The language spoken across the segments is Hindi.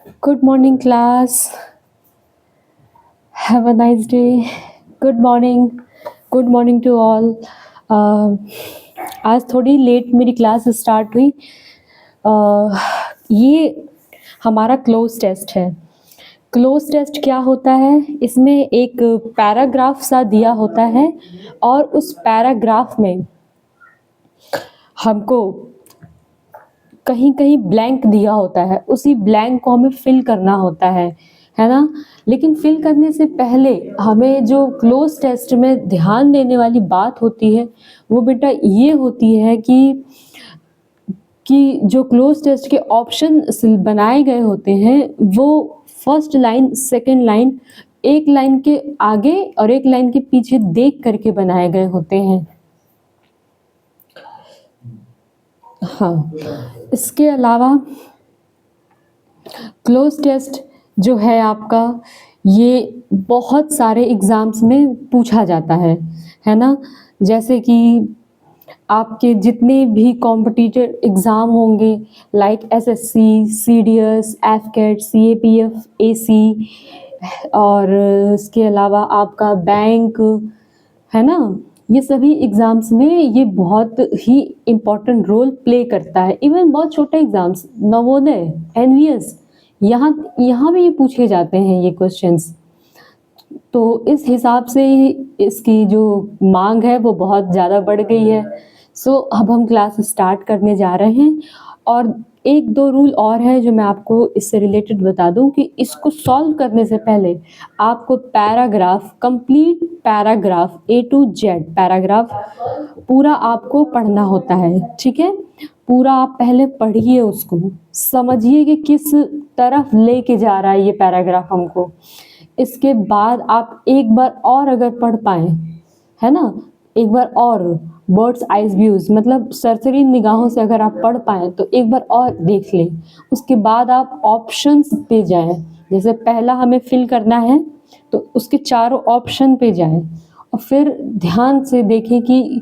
Good morning, class. Have a nice day. Good morning. Good morning to all. Uh, आज थोड़ी लेट मेरी क्लास स्टार्ट हुई। ये हमारा क्लोज टेस्ट है। क्लोज टेस्ट क्या होता है? इसमें एक पैराग्राफ सा दिया होता है और उस पैराग्राफ में हमको कहीं कहीं ब्लैंक दिया होता है, उसी ब्लैंक को हमें फिल करना होता है ना। लेकिन फिल करने से पहले हमें जो क्लोज टेस्ट में ध्यान देने वाली बात होती है वो बेटा ये होती है कि जो क्लोज टेस्ट के ऑप्शन बनाए गए होते हैं वो फर्स्ट लाइन, सेकंड लाइन, एक लाइन के आगे और एक लाइन के पीछे देख करके बनाए गए होते हैं। हाँ, इसके अलावा क्लोज टेस्ट जो है आपका, ये बहुत सारे एग्ज़ाम्स में पूछा जाता है ना। जैसे कि आपके जितने भी कॉम्पिटिटिव एग्ज़ाम होंगे like SSC, CDS, AFCAT, CAPF, AC और इसके अलावा आपका बैंक है ना, ये सभी एग्ज़ाम्स में ये बहुत ही इम्पॉर्टेंट रोल प्ले करता है। इवन बहुत छोटे एग्ज़ाम्स, नवोदय, एनवीएस, यहाँ भी ये पूछे जाते हैं ये क्वेश्चंस। तो इस हिसाब से इसकी जो मांग है वो बहुत ज़्यादा बढ़ गई है। सो अब हम क्लास स्टार्ट करने जा रहे हैं और एक दो रूल और है जो मैं आपको इससे रिलेटेड बता दूं कि इसको सॉल्व करने से पहले आपको paragraph, complete paragraph A to Z paragraph पूरा आपको पढ़ना होता है, ठीक है। पूरा आप पहले पढ़िए, उसको समझिए कि किस तरफ लेके जा रहा है ये पैराग्राफ हमको। इसके बाद आप एक बार और अगर पढ़ पाएँ, है ना, एक बार और बर्ड्स आइज व्यूज़ मतलब सरसरी निगाहों से अगर आप पढ़ पाएँ तो एक बार और देख लें। उसके बाद आप ऑप्शंस पे जाएँ। जैसे पहला हमें फिल करना है तो उसके चारों ऑप्शन पे जाएँ और फिर ध्यान से देखें कि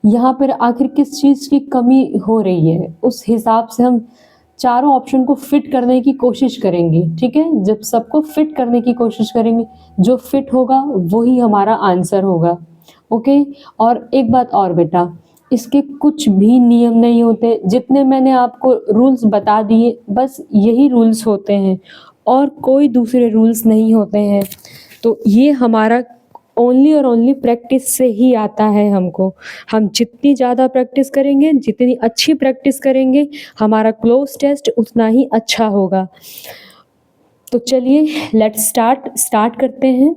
यहाँ पर आखिर किस चीज़ की कमी हो रही है। उस हिसाब से हम चारों ऑप्शन को फिट करने की कोशिश करेंगे, ठीक है। जब सबको फिट करने की कोशिश करेंगे, जो फिट होगा वही हमारा आंसर होगा, ओके। और एक बात और बेटा, इसके कुछ भी नियम नहीं होते, जितने मैंने आपको रूल्स बता दिए बस यही रूल्स होते हैं और कोई दूसरे रूल्स नहीं होते हैं। तो ये हमारा ओनली और ओनली प्रैक्टिस से ही आता है हमको। हम जितनी ज़्यादा प्रैक्टिस करेंगे, जितनी अच्छी प्रैक्टिस करेंगे, हमारा क्लोज टेस्ट उतना ही अच्छा होगा। तो चलिए लेट्स स्टार्ट करते हैं।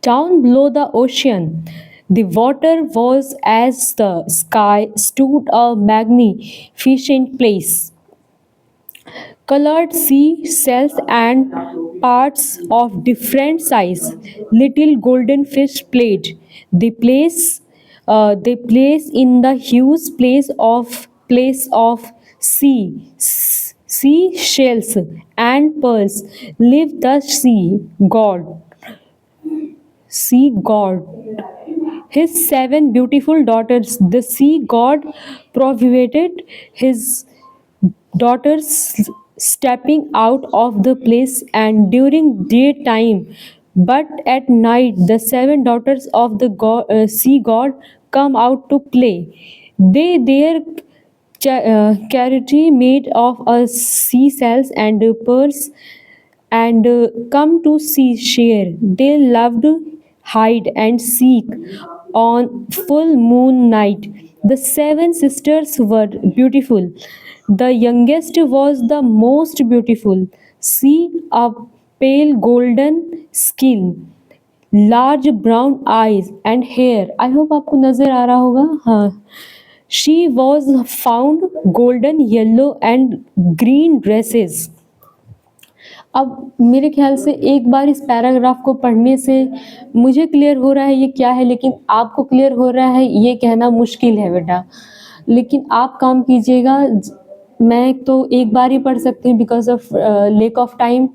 Down below the ocean, the water was as the sky stood a magnificent place. Colored sea shells and parts of different size, little golden fish played. They place in the huge place of sea shells and pearls live the sea god. His 7 beautiful daughters. The sea god prohibited his daughters stepping out of the place and during daytime, but at night the 7 daughters of the sea god come out to play. Their charity made of sea shells and pearls and come to see share. They loved hide and seek on full moon night. The 7 sisters were beautiful. The youngest was the most beautiful. See a pale golden skin, large brown eyes and hair. I hope आपको नज़र आ रहा होगा, हाँ। She was found golden, yellow and green dresses. अब मेरे ख्याल से एक बार इस पैराग्राफ को पढ़ने से मुझे क्लियर हो रहा है ये क्या है, लेकिन आपको क्लियर हो रहा है ये कहना मुश्किल है बेटा। लेकिन आप काम कीजिएगा, मैं तो एक बार ही पढ़ सकती हूँ because of lack of time,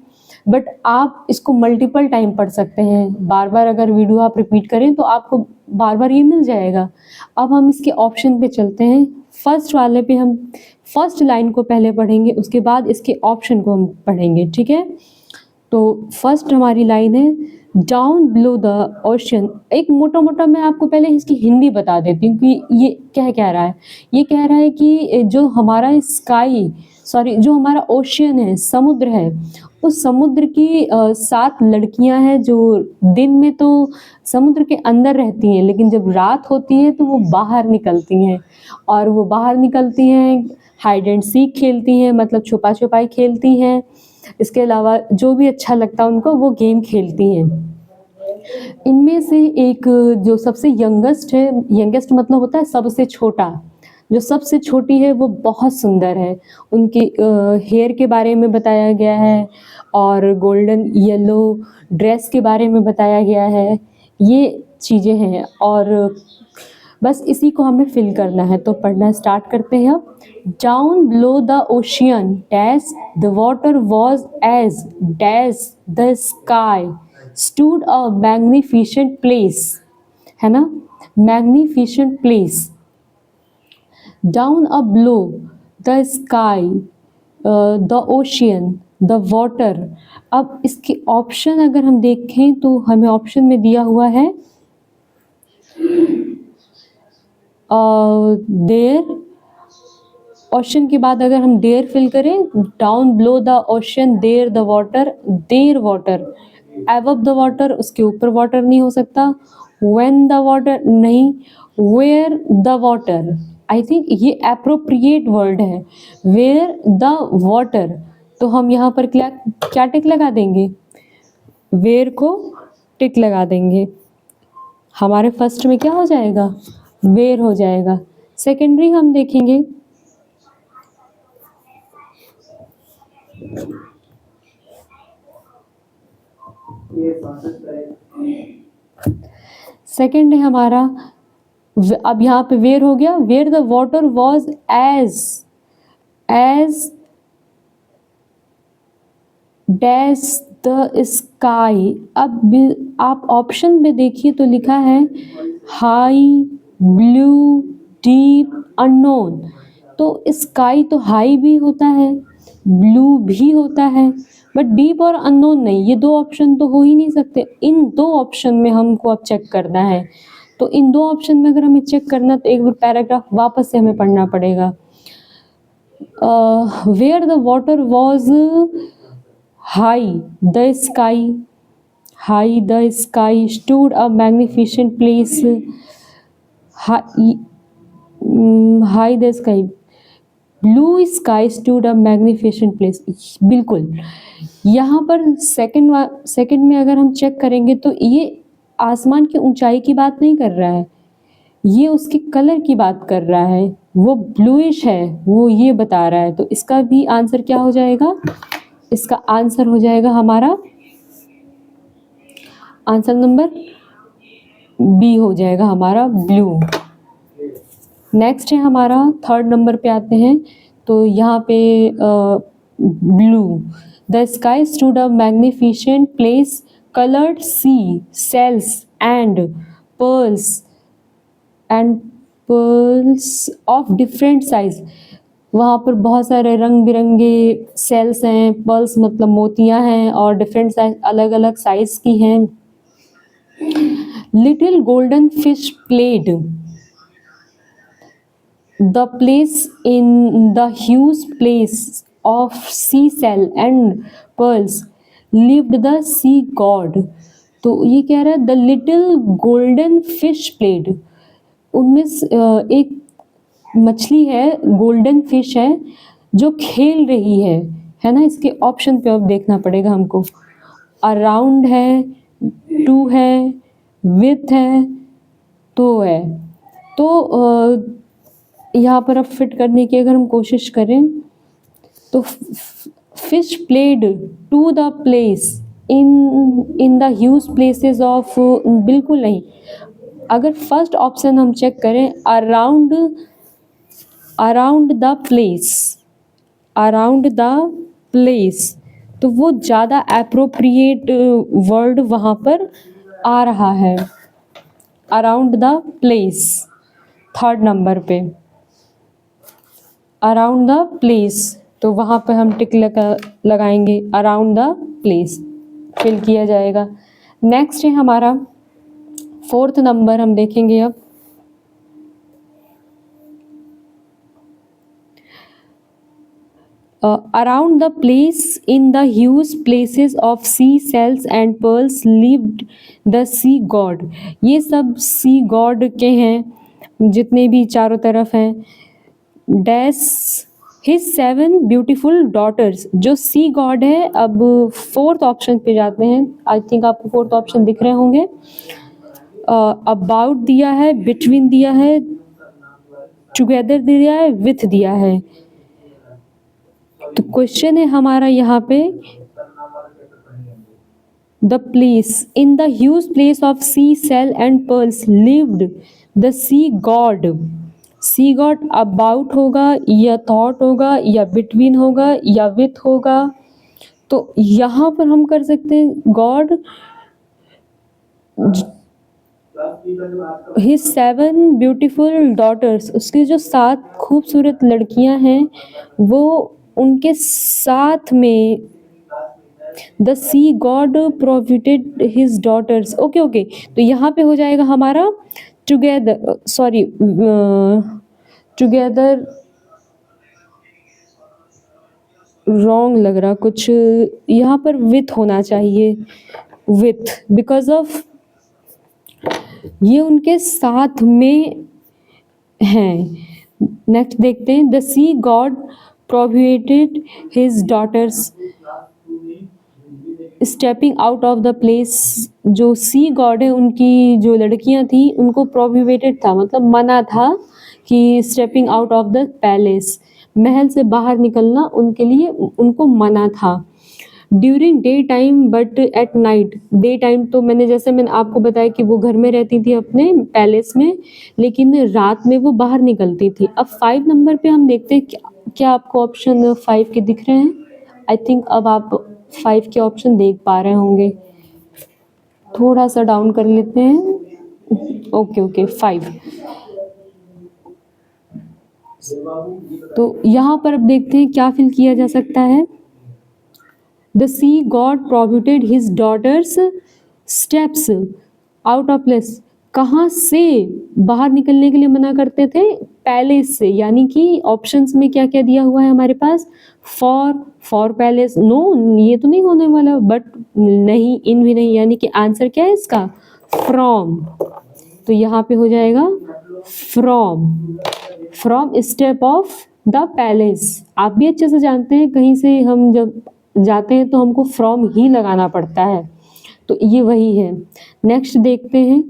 but आप इसको मल्टीपल टाइम पढ़ सकते हैं। बार बार अगर वीडियो आप रिपीट करें तो आपको बार बार ये मिल जाएगा। अब हम इसके ऑप्शन पे चलते हैं। फर्स्ट वाले पे हम फर्स्ट लाइन को पहले पढ़ेंगे, उसके बाद इसके ऑप्शन को हम पढ़ेंगे, ठीक है। तो फर्स्ट हमारी लाइन है, डाउन बिलो द ओशन। एक मोटा मोटा मैं आपको पहले इसकी हिंदी बता देती हूँ कि ये क्या रहा है। ये कह रहा है कि जो हमारा स्काई जो हमारा ओशियन है, समुद्र है, उस समुद्र की 7 लड़कियां हैं जो दिन में तो समुद्र के अंदर रहती हैं, लेकिन जब रात होती है तो वो बाहर निकलती हैं, और वो बाहर निकलती हैं, हाइड एंड सीक खेलती हैं, मतलब छुपा छुपाई खेलती हैं। इसके अलावा जो भी अच्छा लगता है उनको वो गेम खेलती हैं। इनमें से एक जो सबसे यंगेस्ट है, यंगेस्ट मतलब होता है सबसे छोटा, जो सबसे छोटी है वो बहुत सुंदर है। उनके हेयर के बारे में बताया गया है और गोल्डन येलो ड्रेस के बारे में बताया गया है। ये चीज़ें हैं और बस इसी को हमें फिल करना है। तो पढ़ना स्टार्ट करते हैं अब। Down below the ocean dash the water was as dash the sky stood a magnificent place, है ना, magnificent place. Down a below the sky the ocean the water. अब इसके ऑप्शन अगर हम देखें तो हमें ऑप्शन में दिया हुआ है देयर, ओशन के बाद अगर हम देयर फिल करें, down below the ocean there the water, there water, above the water उसके ऊपर वाटर नहीं हो सकता, व्हेन द वाटर नहीं, where the water. I think ये एप्रोप्रिएट वर्ड है, वेयर द वाटर। तो हम यहाँ पर क्या टिक लगा देंगे, वेयर को टिक लगा देंगे। हमारे फर्स्ट में क्या हो जाएगा, वेयर हो जाएगा। सेकेंडरी हम देखेंगे, सेकेंड है हमारा, अब यहाँ पे वेयर हो गया, where the water was as dash the sky. अब आप ऑप्शन में देखिए तो लिखा है हाई, ब्लू, डीप, अननोन। तो स्काई तो हाई भी होता है, ब्लू भी होता है, बट डीप और अननोन नहीं। ये 2 ऑप्शन तो हो ही नहीं सकते। इन 2 ऑप्शन में हमको अब चेक करना है। तो इन 2 ऑप्शन में अगर हमें चेक करना तो एक बार पैराग्राफ वापस से हमें पढ़ना पड़ेगा। Where the water was high the sky, high the sky stood a magnificent place, high the sky, blue sky stood a magnificent place. बिल्कुल, यहाँ पर सेकंड में अगर हम चेक करेंगे तो ये आसमान की ऊंचाई की बात नहीं कर रहा है, ये उसके कलर की बात कर रहा है। वो ब्लूइश है, वो ये बता रहा है। तो इसका भी आंसर क्या हो जाएगा, इसका आंसर हो जाएगा हमारा आंसर नंबर बी हो जाएगा हमारा, ब्लू। नेक्स्ट है हमारा थर्ड नंबर पे आते हैं। तो यहाँ पे blue, the sky stood a magnificent place, coloured sea shells and pearls of different size. वहाँ पर बहुत सारे रंग बिरंगे सेल्स हैं, पर्ल्स मतलब मोतियाँ हैं, और डिफरेंट साइज अलग अलग साइज की हैं। Little golden fish played the place in the huge place of sea shell and pearls lived the sea god। तो ये कह रहा है the little golden fish played, उनमें एक मछली है, गोल्डन फिश है जो खेल रही है ना। इसके ऑप्शन पे अब देखना पड़ेगा हमको। अराउंड है, टू है, विथ है, तो है। तो यहाँ पर अब फिट करने की अगर हम कोशिश करें तो fish played to the place in the huge places of, बिल्कुल नहीं। अगर फर्स्ट ऑप्शन हम चेक करें, अराउंड द प्लेस, तो वो ज़्यादा एप्रोप्रिएट वर्ड वहाँ पर आ रहा है, around the place, third number पे। अराउंड द प्लेस, तो वहाँ पे हम टिक लगाएंगे, अराउंड द प्लेस फिल किया जाएगा। नेक्स्ट है हमारा 4th नंबर, हम देखेंगे अब। Around the place, in the huge places of sea cells and pearls lived the sea god। ये सब sea god के हैं जितने भी चारों तरफ हैं। डैश his 7 beautiful daughters, जो sea god है। अब 4th ऑप्शन पे जाते हैं, आई थिंक आपको 4th ऑप्शन दिख रहे होंगे। अबाउट दिया है, बिटवीन दिया है, टुगेदर दिया है, विथ दिया है। तो क्वेश्चन है हमारा यहाँ पे, the place, in the huge place of sea shell and pearls lived the sea god. Sea god about होगा या थॉट होगा या बिटवीन होगा या विथ होगा। तो यहाँ पर हम कर सकते हैं गॉड हिज 7 ब्यूटीफुल डॉटर्स, उसकी जो 7 खूबसूरत लड़कियां हैं वो उनके साथ में the sea god provided his daughters. Okay okay, तो यहाँ पे हो जाएगा हमारा टुगेदर, सॉरी टुगेदर रॉन्ग लग रहा कुछ, यहाँ पर विथ होना चाहिए, विथ, बिकॉज ऑफ ये उनके साथ में हैं। नेक्स्ट देखते हैं, the sea god provided his daughters stepping out of the place. जो सी गॉड है उनकी जो लड़कियां थी उनको प्रोहिबिटेड था, मतलब मना था कि stepping out of the palace, महल से बाहर निकलना उनके लिए उनको मना था। During day time but at night, day time तो मैंने आपको बताया कि वो घर में रहती थी अपने पैलेस में, लेकिन रात में वो बाहर निकलती थी। अब 5 नंबर पे हम देखते हैं क्या आपको ऑप्शन 5 के दिख रहे हैं। आई थिंक अब आप 5 के ऑप्शन देख पा रहे होंगे, थोड़ा सा डाउन कर लेते हैं। Okay okay 5। तो यहाँ पर अब देखते हैं क्या फिल किया जा सकता है। The sea god prohibited his daughters steps out of place, कहाँ से बाहर निकलने के लिए मना करते थे, पैलेस से। यानी कि ऑप्शंस में क्या क्या दिया हुआ है हमारे पास, फॉर पैलेस, नो ये तो नहीं होने वाला, बट नहीं, इन भी नहीं, यानी कि आंसर क्या है इसका, फ्रॉम। तो यहाँ पे हो जाएगा from step of the palace. आप भी अच्छे से जानते हैं, कहीं से हम जब जाते हैं तो हमको फ्रॉम ही लगाना पड़ता है, तो ये वही है। नेक्स्ट देखते हैं,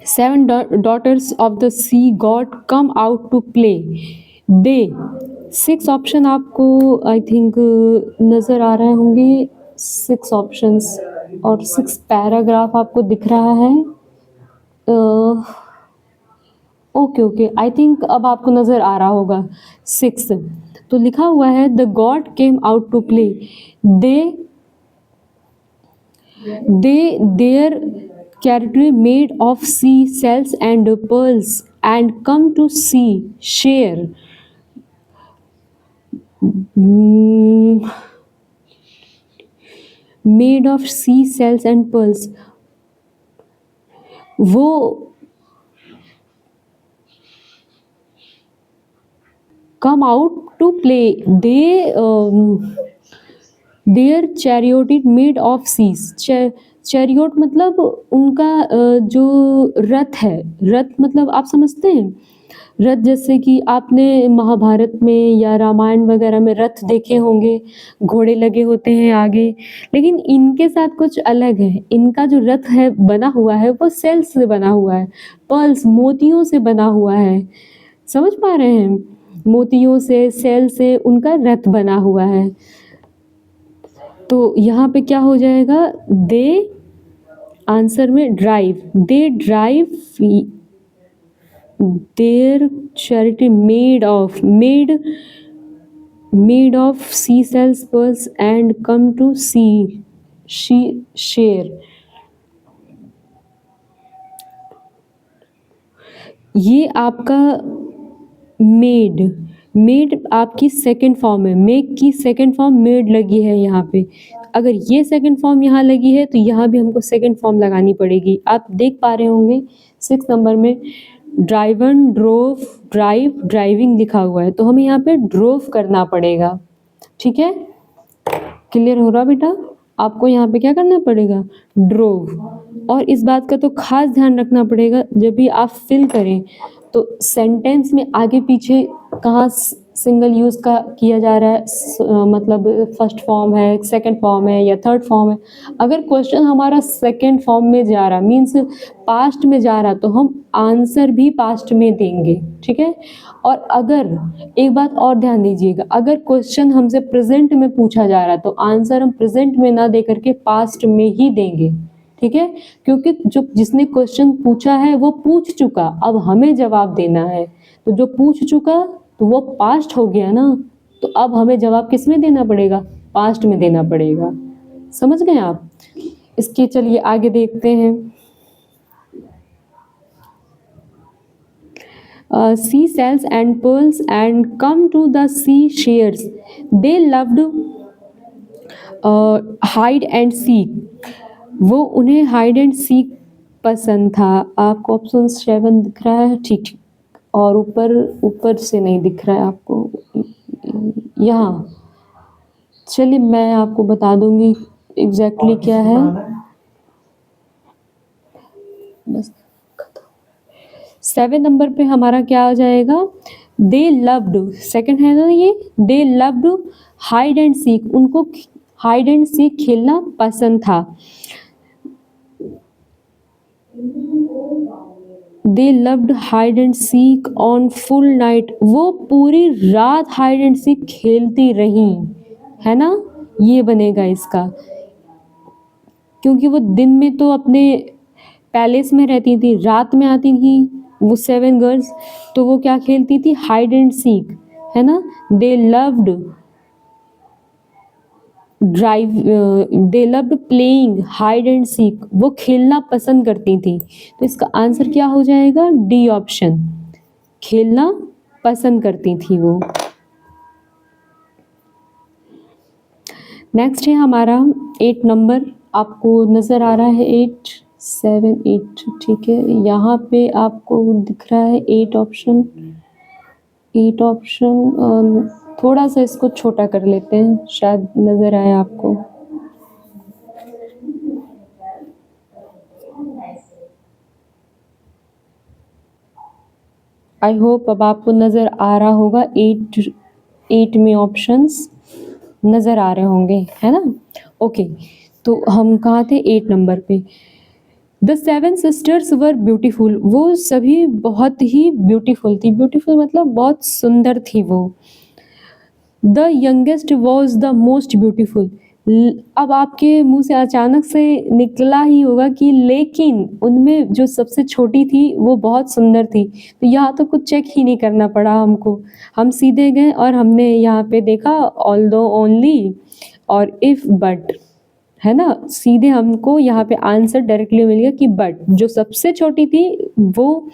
7 daughters of the sea god come out to play, they 6 option आपको आई थिंक नज़र आ रहे होंगे, 6 ऑप्शंस और 6 पैराग्राफ आपको दिख रहा है। ओके ओके, आई थिंक अब आपको नज़र आ रहा होगा 6। तो लिखा हुआ है, the god came out to play, their character made of sea shells and pearls and come to sea shore. Made of sea shells and pearls, वो come out to play, their chariot made of seas। Chariot मतलब उनका जो रथ है, रथ मतलब आप समझते हैं, रथ जैसे कि आपने महाभारत में या रामायण वगैरह में रथ देखे होंगे, घोड़े लगे होते हैं आगे, लेकिन इनके साथ कुछ अलग है। इनका जो रथ है बना हुआ है वो सेल्स से बना हुआ है, पर्ल्स मोतियों से बना हुआ है, समझ पा रहे हैं, मोतियों से, सेल से उनका रथ बना हुआ है। तो यहाँ पे क्या हो जाएगा, दे आंसर में drive, they drive their charity made of sea shells pearls and come to sea shore. ये आपका मेड, मेड आपकी सेकंड फॉर्म है, मेक की सेकंड फॉर्म मेड लगी है यहाँ पे। अगर ये सेकंड फॉर्म यहाँ लगी है तो यहाँ भी हमको सेकंड फॉर्म लगानी पड़ेगी। आप देख पा रहे होंगे 6 नंबर में ड्राइवन, ड्रोव, ड्राइव, ड्राइविंग लिखा हुआ है, तो हमें यहाँ पे ड्रोव करना पड़ेगा। ठीक है, क्लियर हो रहा बेटा? आपको यहाँ पे क्या करना पड़ेगा? ड्रोव। और इस बात का तो खास ध्यान रखना पड़ेगा जब भी आप फिल करें तो सेंटेंस में आगे पीछे कहाँ सिंगल यूज़ का किया जा रहा है, मतलब फर्स्ट फॉर्म है, सेकंड फॉर्म है या थर्ड फॉर्म है। अगर क्वेश्चन हमारा सेकंड फॉर्म में जा रहा मीन्स पास्ट में जा रहा तो हम आंसर भी पास्ट में देंगे। ठीक है, और अगर एक बात और ध्यान दीजिएगा, अगर क्वेश्चन हमसे प्रेजेंट में पूछा जा रहा है तो आंसर हम प्रेजेंट में ना दे करके पास्ट में ही देंगे। ठीक है, क्योंकि जो जिसने क्वेश्चन पूछा है वो पूछ चुका, अब हमें जवाब देना है, तो जो पूछ चुका तो वो पास्ट हो गया ना, तो अब हमें जवाब किस में देना पड़ेगा? पास्ट में देना पड़ेगा। समझ गए आप? इसके चलिए आगे देखते हैं। sea shells and pearls and come to the sea shares. They loved hide and seek. वो उन्हें हाइड एंड सीक पसंद था। आपको ऑप्शन 7 दिख रहा है? ठीक ठीक, और ऊपर ऊपर से नहीं दिख रहा है आपको, यहाँ चलिए मैं आपको बता दूंगी एग्जैक्टली क्या है। बस 7 नंबर पे हमारा क्या आ जाएगा? दे लव्ड, सेकंड है ना ये, they loved hide and seek, उनको हाइड एंड सीक खेलना पसंद था। They loved hide and seek on full night, वो पूरी रात हाइड एंड सीक खेलती रहीं, है ना, ये बनेगा इसका, क्योंकि वो दिन में तो अपने पैलेस में रहती थी, रात में आती थी वो 7 गर्ल्स, तो वो क्या खेलती थी? हाइड एंड सीक, है ना। They loved drive, they loved playing hide and seek, वो खेलना पसंद करती थी, तो इसका आंसर क्या हो जाएगा? डी ऑप्शन, खेलना पसंद करती थी वो। नेक्स्ट है हमारा 8 नंबर, आपको नज़र आ रहा है 8 7 8, ठीक है, यहाँ पे आपको दिख रहा है 8 ऑप्शन, 8 ऑप्शन, थोड़ा सा इसको छोटा कर लेते हैं शायद नज़र आए आपको। आई होप अब आपको नज़र आ रहा होगा, 8 में ऑप्शंस नज़र आ रहे होंगे, है ना। ओके, तो हम कहाँ थे? 8 नंबर पे। द 7 सिस्टर्स वर ब्यूटीफुल, वो सभी बहुत ही ब्यूटीफुल थी, ब्यूटीफुल मतलब बहुत सुंदर थी वो। The youngest was the most beautiful, अब आपके मुंह से अचानक से निकला ही होगा कि लेकिन उनमें जो सबसे छोटी थी वो बहुत सुंदर थी, तो यहाँ तो कुछ चेक ही नहीं करना पड़ा हमको, हम सीधे गए और हमने यहाँ पे देखा ऑल्दो, ओनली और इफ, बट, है ना, सीधे हमको यहाँ पे आंसर डायरेक्टली मिल गया कि बट जो सबसे छोटी थी वो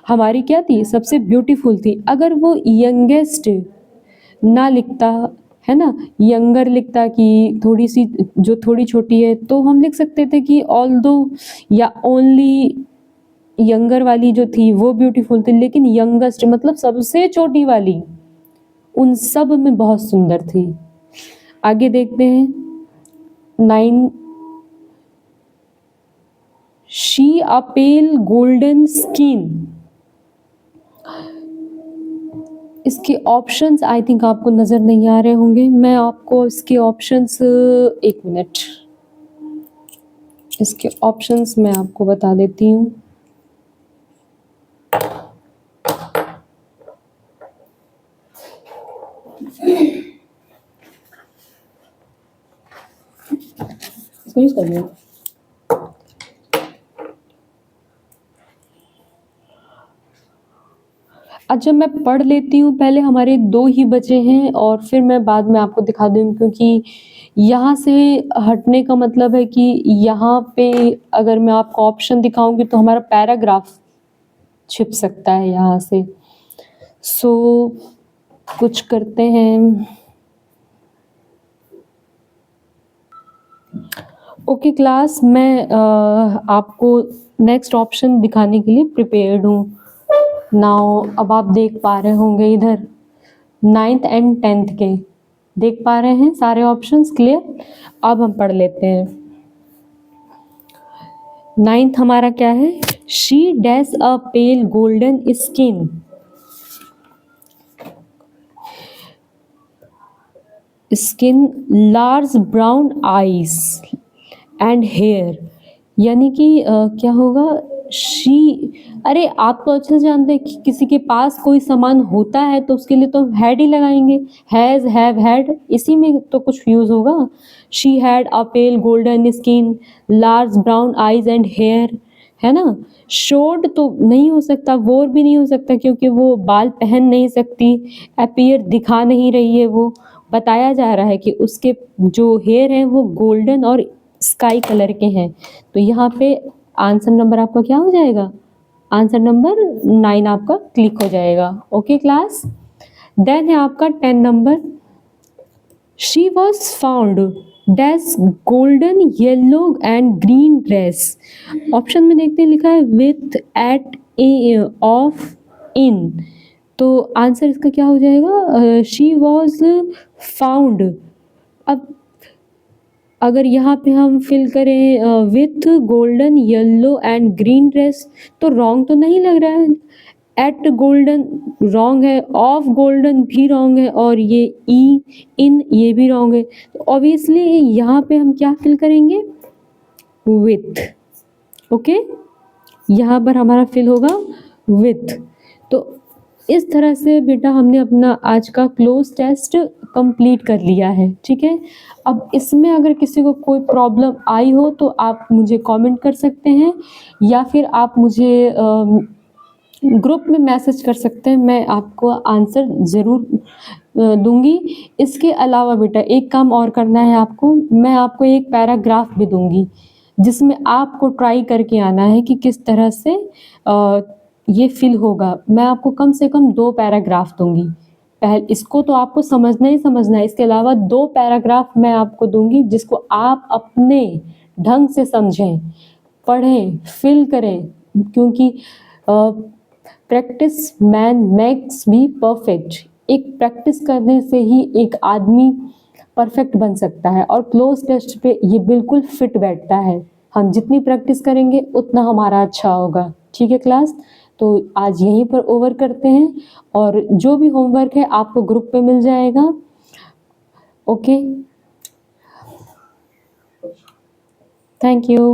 हमारी क्या थी? सबसे ब्यूटीफुल थी। अगर वो यंगेस्ट ना लिखता, है ना, यंगर लिखता कि थोड़ी सी जो थोड़ी छोटी है, तो हम लिख सकते थे कि ऑल्दो या ओनली यंगर वाली जो थी वो ब्यूटीफुल थी, लेकिन यंगेस्ट मतलब सबसे छोटी वाली उन सब में बहुत सुंदर थी। आगे देखते हैं 9, she a pale golden skin, इसके ऑप्शंस आई थिंक आपको नज़र नहीं आ रहे होंगे, मैं आपको इसके ऑप्शंस, एक मिनट, इसके ऑप्शंस मैं आपको बता देती हूँ। इसको यूज़ कर लिया। अच्छा, मैं पढ़ लेती हूँ पहले, हमारे 2 ही बचे हैं और फिर मैं बाद में आपको दिखा दूँगी, क्योंकि यहाँ से हटने का मतलब है कि यहाँ पे अगर मैं आपको ऑप्शन दिखाऊंगी तो हमारा पैराग्राफ छिप सकता है यहाँ से। सो कुछ करते हैं। ओके क्लास, मैं आपको नेक्स्ट ऑप्शन दिखाने के लिए प्रिपेयर्ड हूँ नाउ। अब आप देख पा रहे होंगे इधर 9th एंड 10th के देख पा रहे हैं सारे ऑप्शंस क्लियर। अब हम पढ़ लेते हैं। 9th हमारा क्या है? She dash a pale golden skin. Skin, large brown eyes and hair, यानी कि क्या होगा? शी, अरे आप तो अच्छे से जानते हैं कि किसी के पास कोई सामान होता है तो उसके लिए तो हैड ही लगाएंगे, हैज़, हैव, हैड, इसी में तो कुछ यूज़ होगा। She had a pale golden skin, large brown eyes and hair, है ना। शोड तो नहीं हो सकता, वोर भी नहीं हो सकता क्योंकि वो बाल पहन नहीं सकती। अपीयर, दिखा नहीं रही है वो। बताया जा रहा है कि उसके जो हेयर हैं वो गोल्डन और स्काई कलर के हैं। तो यहाँ पे आंसर नंबर आपका क्या हो जाएगा? आंसर नंबर 9 आपका क्लिक हो जाएगा। Okay class. देन है आपका 10 number. She was found dash golden yellow and green dress. Option में देखते हैं लिखा है विथ एट ए ऑफ इन, तो आंसर इसका क्या हो जाएगा? She was found. अब अगर यहाँ पे हम फिल करें with golden yellow and green dress तो रॉन्ग तो नहीं लग रहा है। एट गोल्डन रॉन्ग है, ऑफ गोल्डन भी रॉन्ग है, और ये ई इन ये भी रॉन्ग है। तो ऑब्वियसली यहाँ पे हम क्या फिल करेंगे? विथ। ओके, यहाँ पर हमारा फिल होगा विथ। तो इस तरह से बेटा हमने अपना आज का क्लोज टेस्ट कंप्लीट कर लिया है, ठीक है। अब इसमें अगर किसी को कोई प्रॉब्लम आई हो तो आप मुझे कमेंट कर सकते हैं या फिर आप मुझे ग्रुप में मैसेज कर सकते हैं, मैं आपको आंसर ज़रूर दूंगी। इसके अलावा बेटा एक काम और करना है आपको, मैं आपको एक पैराग्राफ भी दूंगी जिसमें आपको ट्राई करके आना है कि किस तरह से ये फिल होगा। मैं आपको कम से कम 2 पैराग्राफ दूंगी। पहले इसको तो आपको समझना ही समझना है, इसके अलावा 2 पैराग्राफ मैं आपको दूंगी जिसको आप अपने ढंग से समझें, पढ़ें, फिल करें, क्योंकि practice man makes me perfect. एक प्रैक्टिस करने से ही एक आदमी परफेक्ट बन सकता है और क्लोज टेस्ट पे ये बिल्कुल फिट बैठता है। हम जितनी प्रैक्टिस करेंगे उतना हमारा अच्छा होगा, ठीक है क्लास। तो आज यहीं पर ओवर करते हैं और जो भी होमवर्क है आपको ग्रुप पे मिल जाएगा। Okay, thank you.